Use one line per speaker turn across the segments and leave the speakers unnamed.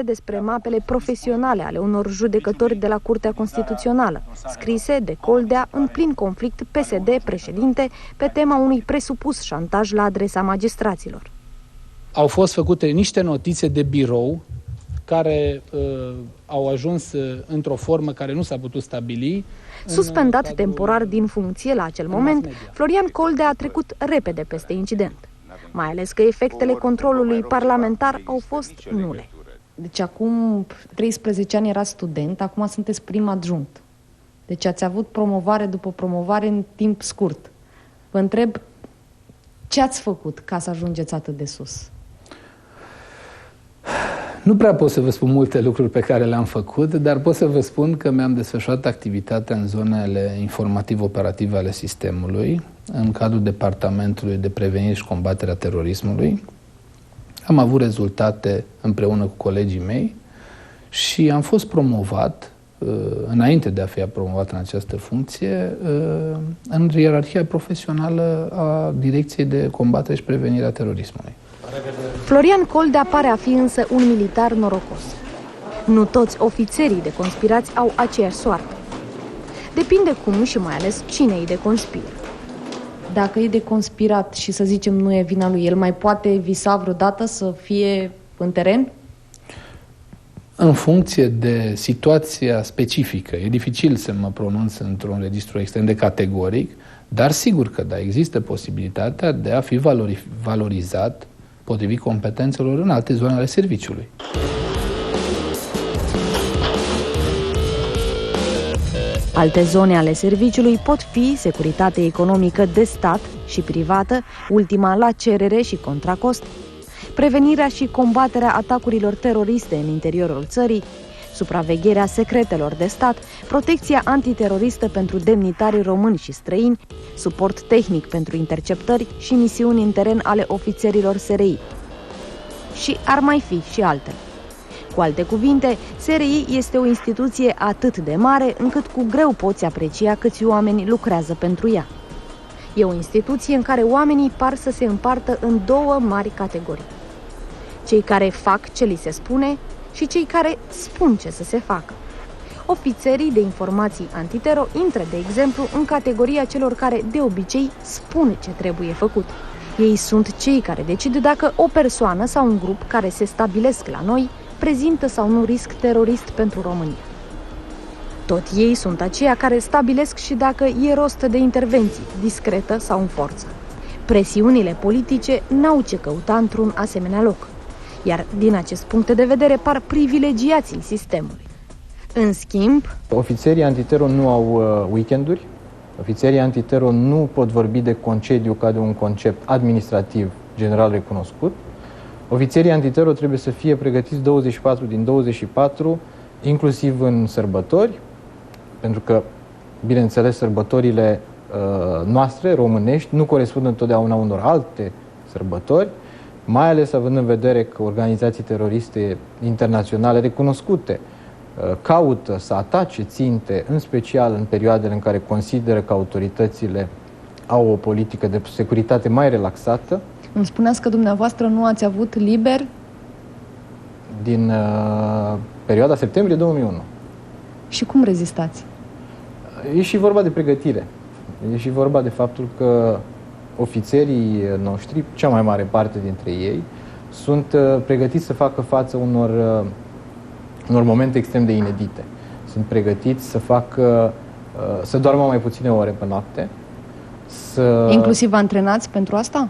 Despre mapele profesionale ale unor judecători de la Curtea Constituțională, scrise de Coldea în plin conflict PSD-președinte pe tema unui presupus șantaj la adresa magistraților.
Au fost făcute niște notițe de birou care au ajuns într-o formă care nu s-a putut stabili.
Suspendat temporar din funcție la acel moment, Florian Coldea a trecut repede peste incident, mai ales că efectele controlului parlamentar au fost nule.
Deci acum 13 ani erați student, acum sunteți prim adjunct. Deci ați avut promovare după promovare în timp scurt. Vă întreb, ce ați făcut ca să ajungeți atât de sus?
Nu prea pot să vă spun multe lucruri pe care le-am făcut, dar pot să vă spun că mi-am desfășurat activitatea în zonele informativ-operative ale sistemului, în cadrul Departamentului de Prevenire și Combatere a Terorismului. Am avut rezultate împreună cu colegii mei și am fost promovat, înainte de a fi promovat în această funcție, în ierarhia profesională a Direcției de Combatere și Prevenire a Terorismului.
Florian Coldea pare a fi însă un militar norocos. Nu toți ofițerii de conspirați au aceeași soartă. Depinde cum și mai ales cine îi deconspiră.
Dacă e de conspirat și să zicem nu e vina lui, el mai poate visa vreodată să fie în teren?
În funcție de situația specifică, e dificil să mă pronunț într-un registru extrem de categoric, dar sigur că da, există posibilitatea de a fi valorizat potrivit competențelor în alte zone ale serviciului.
Alte zone ale serviciului pot fi securitate economică de stat și privată, ultima la cerere și contracost, prevenirea și combaterea atacurilor teroriste în interiorul țării, supravegherea secretelor de stat, protecția antiteroristă pentru demnitarii români și străini, suport tehnic pentru interceptări și misiuni în teren ale ofițerilor SRI. Și ar mai fi și altele. Cu alte cuvinte, SRI este o instituție atât de mare încât cu greu poți aprecia câți oameni lucrează pentru ea. E o instituție în care oamenii par să se împartă în două mari categorii. Cei care fac ce li se spune și cei care spun ce să se facă. Ofițerii de informații antitero intră, de exemplu, în categoria celor care, de obicei, spun ce trebuie făcut. Ei sunt cei care decid dacă o persoană sau un grup care se stabilesc la noi prezintă sau nu risc terorist pentru România. Tot ei sunt aceia care stabilesc și dacă e rost de intervenții, discretă sau în forță. Presiunile politice n-au ce căuta într-un asemenea loc, iar din acest punct de vedere par privilegiații sistemului. În schimb,
ofițerii antitero nu au weekenduri, ofițerii antitero nu pot vorbi de concediu ca de un concept administrativ general recunoscut. Ofițerii antitero trebuie să fie pregătiți 24 din 24, inclusiv în sărbători, pentru că, bineînțeles, sărbătorile noastre, românești, nu corespund întotdeauna unor alte sărbători, mai ales având în vedere că organizații teroriste internaționale recunoscute caută să atace ținte, în special în perioadele în care consideră că autoritățile au o politică de securitate mai relaxată.
Îmi spuneați că dumneavoastră nu ați avut liber?
Din perioada septembrie 2001.
Și cum rezistați?
E și vorba de pregătire. E și vorba de faptul că ofițerii noștri, cea mai mare parte dintre ei, sunt pregătiți să facă față unor momente extrem de inedite. Sunt pregătiți să facă, să doarmă mai puține ore pe noapte.
Inclusiv antrenați pentru asta?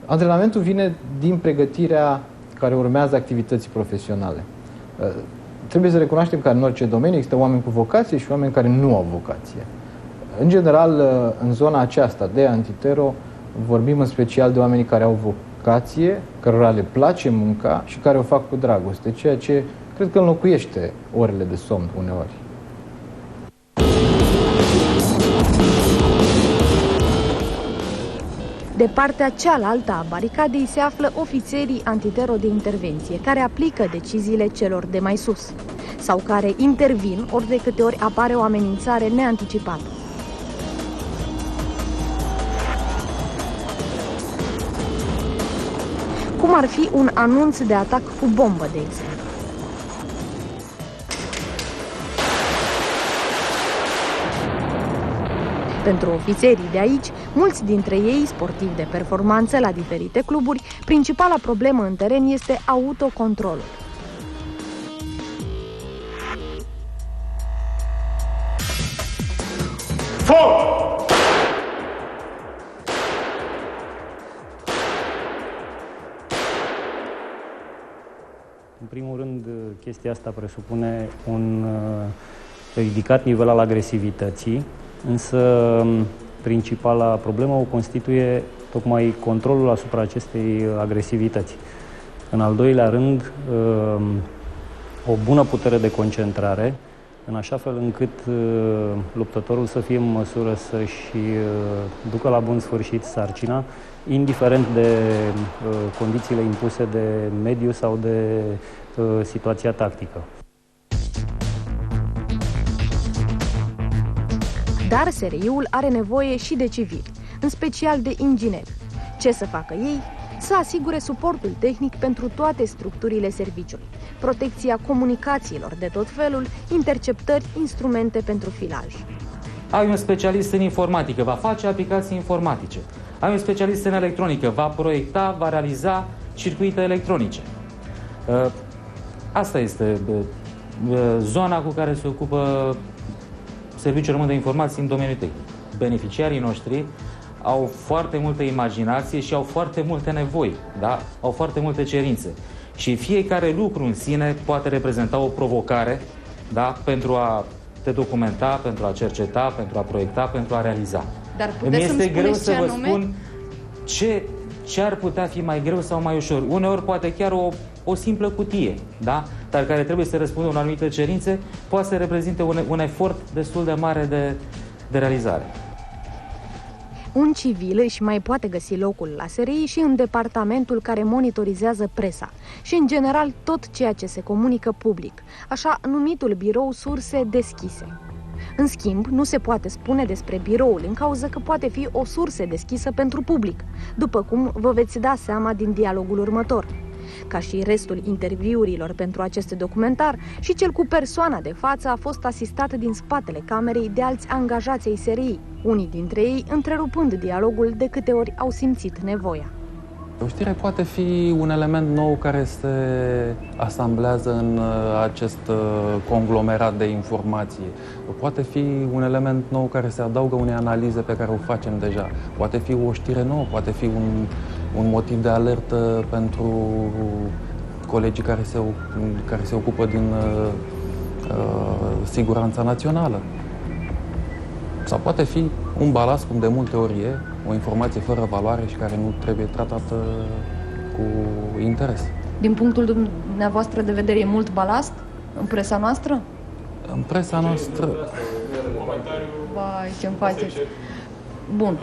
Antrenamentul vine din pregătirea care urmează activității profesionale. Trebuie să recunoaștem că în orice domeniu există oameni cu vocație și oameni care nu au vocație. În general, în zona aceasta de antitero, vorbim în special de oamenii care au vocație, cărora le place munca și care o fac cu dragoste, ceea ce cred că înlocuiește orele de somn uneori.
De partea cealaltă a baricadei se află ofițerii antitero de intervenție, care aplică deciziile celor de mai sus sau care intervin ori de câte ori apare o amenințare neanticipată. Cum ar fi un anunț de atac cu bombă, de exemplu. Pentru ofițerii de aici, mulți dintre ei sportivi de performanță la diferite cluburi, principala problemă în teren este autocontrolul.
Foc!
În primul rând, chestia asta presupune un ridicat nivel al agresivității, însă principala problemă o constituie tocmai controlul asupra acestei agresivități. În al doilea rând, o bună putere de concentrare, în așa fel încât luptătorul să fie în măsură să-și ducă la bun sfârșit sarcina, indiferent de condițiile impuse de mediu sau de situația tactică.
Dar SRI-ul are nevoie și de civili, în special de ingineri. Ce să facă ei? Să asigure suportul tehnic pentru toate structurile serviciului, protecția comunicațiilor de tot felul, interceptări, instrumente pentru filaj.
Ai un specialist în informatică, va face aplicații informatice. Ai un specialist în electronică, va proiecta, va realiza circuite electronice. Asta este zona cu care se ocupă Serviciul Român de Informații în domeniul tehnic. Beneficiarii noștri au foarte multă imaginație și au foarte multe nevoi, da? Au foarte multe cerințe. Și fiecare lucru în sine poate reprezenta o provocare, da? Pentru a te documenta, pentru a cerceta, pentru a proiecta, pentru a realiza.
Dar puteți să-mi spuneți ce anume?
Spun ce ar putea fi mai greu sau mai ușor. Uneori poate chiar o simplă cutie, da? Dar care trebuie să răspundă unor anumite cerințe, poate să reprezinte un efort destul de mare de realizare.
Un civil își mai poate găsi locul la SRI și în departamentul care monitorizează presa și, în general, tot ceea ce se comunică public, așa numitul birou surse deschise. În schimb, nu se poate spune despre biroul în cauză că poate fi o sursă deschisă pentru public, după cum vă veți da seama din dialogul următor. Ca și restul interviurilor pentru acest documentar, și cel cu persoana de față a fost asistat din spatele camerei de alți angajați ai SRI, unii dintre ei întrerupând dialogul de câte ori au simțit nevoia.
O știre poate fi un element nou care se asamblează în acest conglomerat de informații. Poate fi un element nou care se adaugă unei analize pe care o facem deja. Poate fi o știre nouă, poate fi un motiv de alertă pentru colegii care se ocupă din siguranța națională. Sau poate fi un balast, cum de multe ori e, o informație fără valoare și care nu trebuie tratată cu interes.
Din punctul dumneavoastră de vedere, e mult balast în presa noastră?
În presa noastră...
Vai, ce-mi faceți? Bun.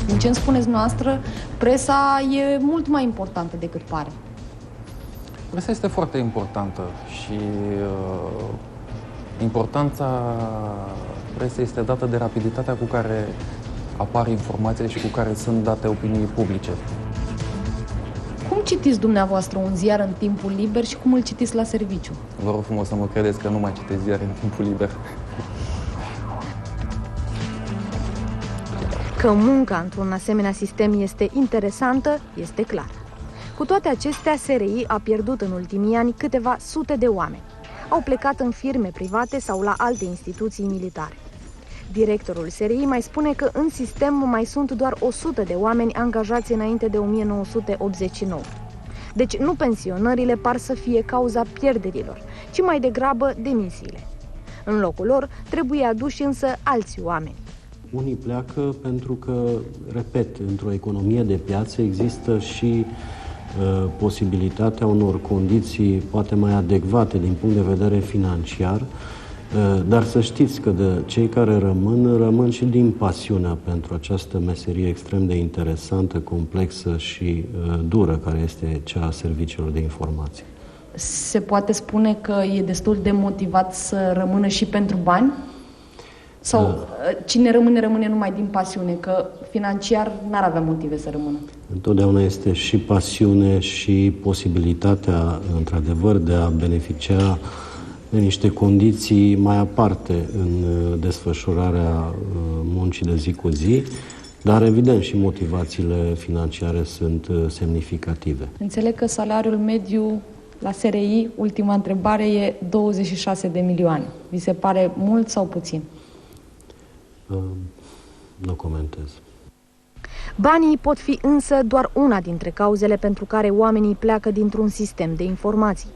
Din ce îmi spuneți noastră, presa e mult mai importantă decât pare.
Presa este foarte importantă și importanța presei este dată de rapiditatea cu care apar informații și cu care sunt date opiniei publice.
Cum citiți dumneavoastră un ziar în timpul liber și cum îl citiți la serviciu?
Vă rog frumos să mă credeți că nu mai citesc ziare în timpul liber.
Că munca într-un asemenea sistem este interesantă, este clar. Cu toate acestea, SRI a pierdut în ultimii ani câteva sute de oameni. Au plecat în firme private sau la alte instituții militare. Directorul SRI mai spune că în sistem mai sunt doar 100 de oameni angajați înainte de 1989. Deci nu pensionările par să fie cauza pierderilor, ci mai degrabă demisiile. În locul lor trebuie aduși însă alți oameni.
Unii pleacă pentru că, repet, într-o economie de piață există și posibilitatea unor condiții poate mai adecvate din punct de vedere financiar, dar să știți că de cei care rămân și din pasiunea pentru această meserie extrem de interesantă, complexă și dură, care este cea a serviciilor de informații.
Se poate spune că e destul de motivat să rămână și pentru bani? Sau cine rămâne numai din pasiune, că financiar n-ar avea motive să rămână?
Întotdeauna este și pasiune și posibilitatea, într-adevăr, de a beneficia în niște condiții mai aparte în desfășurarea muncii de zi cu zi, dar evident și motivațiile financiare sunt semnificative.
Înțeleg că salariul mediu la SRI, ultima întrebare, e 26 de milioane. Vi se pare mult sau puțin?
Nu comentez.
Banii pot fi însă doar una dintre cauzele pentru care oamenii pleacă dintr-un sistem de informații.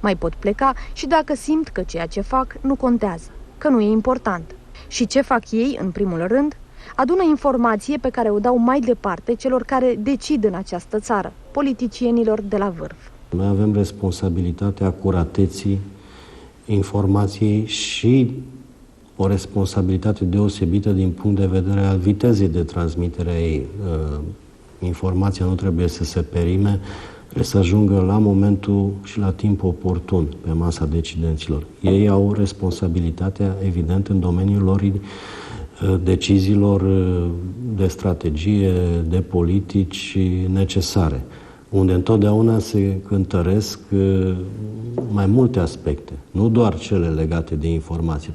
Mai pot pleca și dacă simt că ceea ce fac nu contează, că nu e important. Și ce fac ei, în primul rând? Adună informație pe care o dau mai departe celor care decid în această țară, politicienilor de la vârf.
Noi avem responsabilitatea acurateții informației și o responsabilitate deosebită din punct de vedere al vitezei de transmitere a ei. Informația nu trebuie să se perime, trebuie să ajungă la momentul și la timp oportun pe masa decidenților. Ei au responsabilitatea, evident, în domeniul lor deciziilor de strategie, de politici necesare, unde întotdeauna se cântăresc mai multe aspecte, nu doar cele legate de informație.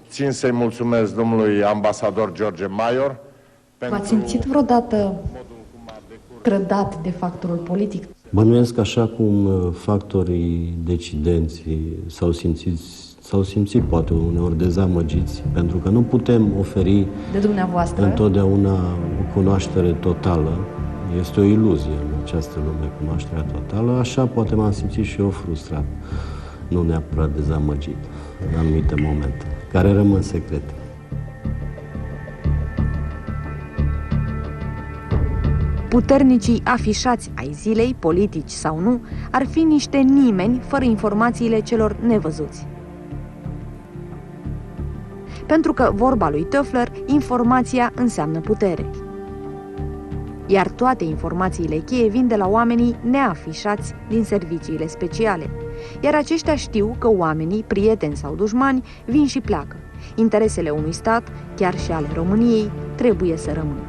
Țin să-i mulțumesc domnului ambasador George Maior.
V-ați simțit vreodată trădat de factorul politic?
Bănuiesc așa cum factorii decidenți s-au simțit poate uneori dezamăgiți, pentru că nu putem oferi
de dumneavoastră
întotdeauna o cunoaștere totală. Este o iluzie în această lume, cunoașterea totală. Așa poate m-am simțit și eu frustrat, nu neapărat dezamăgit în anumite momente, care rămân secrete.
Puternicii afișați ai zilei, politici sau nu, ar fi niște nimeni fără informațiile celor nevăzuți. Pentru că, vorba lui Toeffler, informația înseamnă putere. Iar toate informațiile cheie vin de la oamenii neafișați din serviciile speciale. Iar aceștia știu că oamenii, prieteni sau dușmani, vin și pleacă. Interesele unui stat, chiar și ale României, trebuie să rămână.